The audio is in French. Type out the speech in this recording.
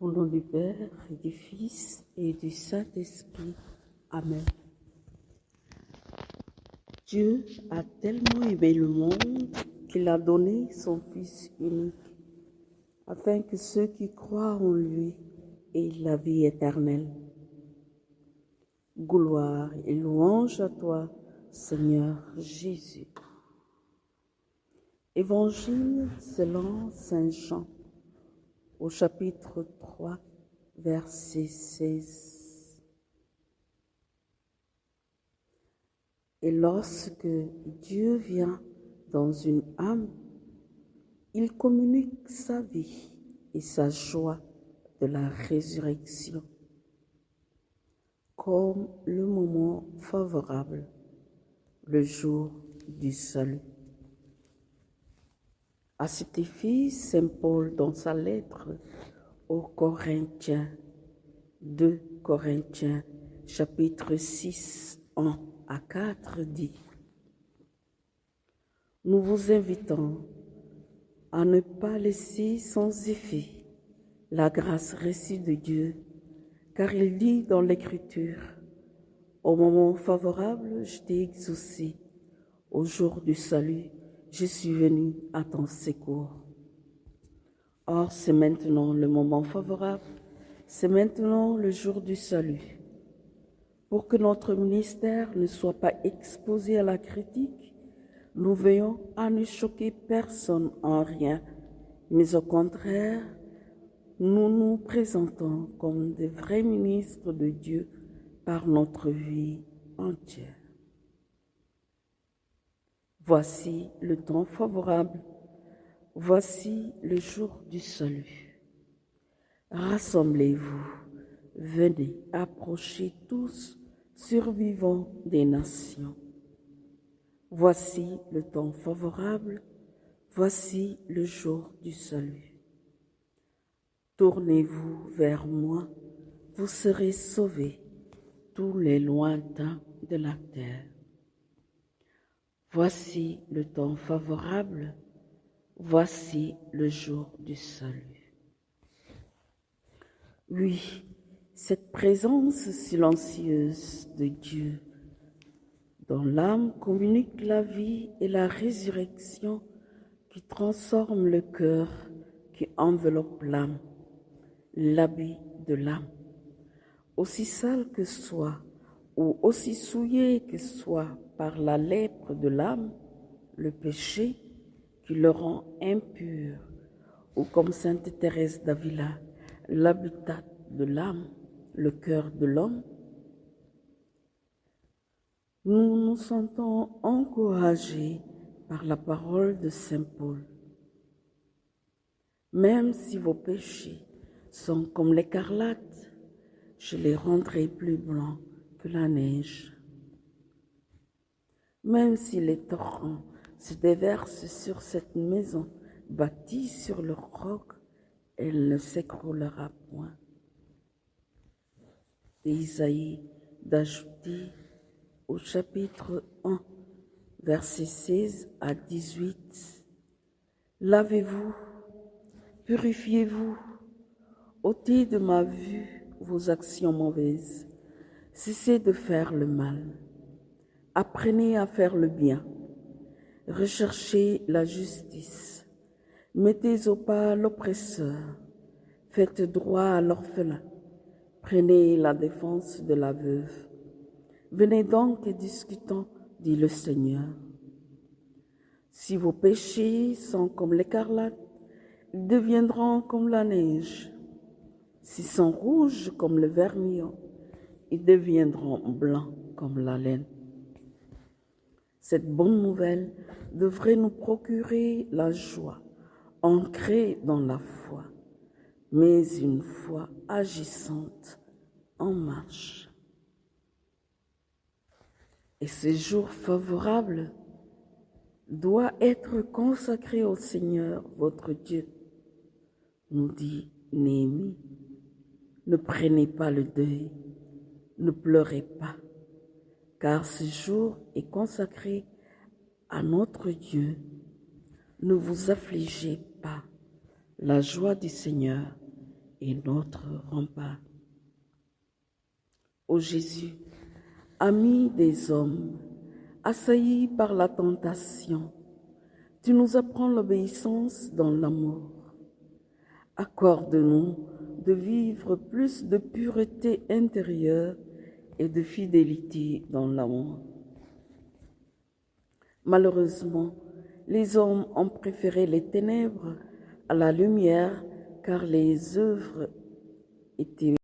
Au nom du Père et du Fils et du Saint-Esprit. Amen. Dieu a tellement aimé le monde qu'il a donné son Fils unique, afin que ceux qui croient en lui aient la vie éternelle. Gloire et louange à toi, Seigneur Jésus. Évangile selon Saint Jean, au chapitre 3, verset 16. Et lorsque Dieu vient dans une âme, il communique sa vie et sa joie de la résurrection, comme le moment favorable, le jour du salut. À cet effet, Saint Paul, dans sa lettre aux Corinthiens, 2 Corinthiens, chapitre 6, 1 à 4, dit: Nous vous invitons à ne pas laisser sans effet la grâce reçue de Dieu, car il dit dans l'Écriture: Au moment favorable, je t'ai exaucé, au jour du salut, je suis venu à ton secours. Or, c'est maintenant le moment favorable, c'est maintenant le jour du salut. Pour que notre ministère ne soit pas exposé à la critique, nous veillons à ne choquer personne en rien, mais au contraire, nous nous présentons comme des vrais ministres de Dieu par notre vie entière. Voici le temps favorable, voici le jour du salut. Rassemblez-vous, venez, approchez tous, survivants des nations. Voici le temps favorable, voici le jour du salut. Tournez-vous vers moi, vous serez sauvés, tous les lointains de la terre. Voici le temps favorable, voici le jour du salut. Oui, cette présence silencieuse de Dieu dans l'âme communique la vie et la résurrection qui transforme le cœur, qui enveloppe l'âme, l'habit de l'âme. Aussi sale que soit, ou aussi souillé que soit par la lèpre de l'âme, le péché qui le rend impur, ou comme sainte Thérèse d'Avila, l'habitat de l'âme, le cœur de l'homme, nous nous sentons encouragés par la parole de Saint Paul. Même si vos péchés sont comme l'écarlate, je les rendrai plus blancs que la neige. Même si les torrents se déversent sur cette maison bâtie sur le roc, elle ne s'écroulera point. Et Isaïe d'ajouter au chapitre 1, versets 16 à 18, Lavez-vous, purifiez-vous, ôtez de ma vue vos actions mauvaises, cessez de faire le mal, apprenez à faire le bien, recherchez la justice, mettez au pas l'oppresseur, faites droit à l'orphelin, prenez la défense de la veuve. Venez donc et discutons, dit le Seigneur. Si vos péchés sont comme l'écarlate, ils deviendront comme la neige. S'ils sont rouges comme le vermillon, ils deviendront blancs comme la laine. Cette bonne nouvelle devrait nous procurer la joie, ancrée dans la foi, mais une foi agissante, en marche. Et ce jour favorable doit être consacré au Seigneur, votre Dieu, nous dit Néhémie. Ne prenez pas le deuil, ne pleurez pas, car ce jour est consacré à notre Dieu. Ne vous affligez pas, la joie du Seigneur et notre rempart. Ô Jésus, ami des hommes, assaillis par la tentation, tu nous apprends l'obéissance dans l'amour. Accorde-nous de vivre plus de pureté intérieure et de fidélité dans l'amour. Malheureusement, les hommes ont préféré les ténèbres à la lumière car les œuvres étaient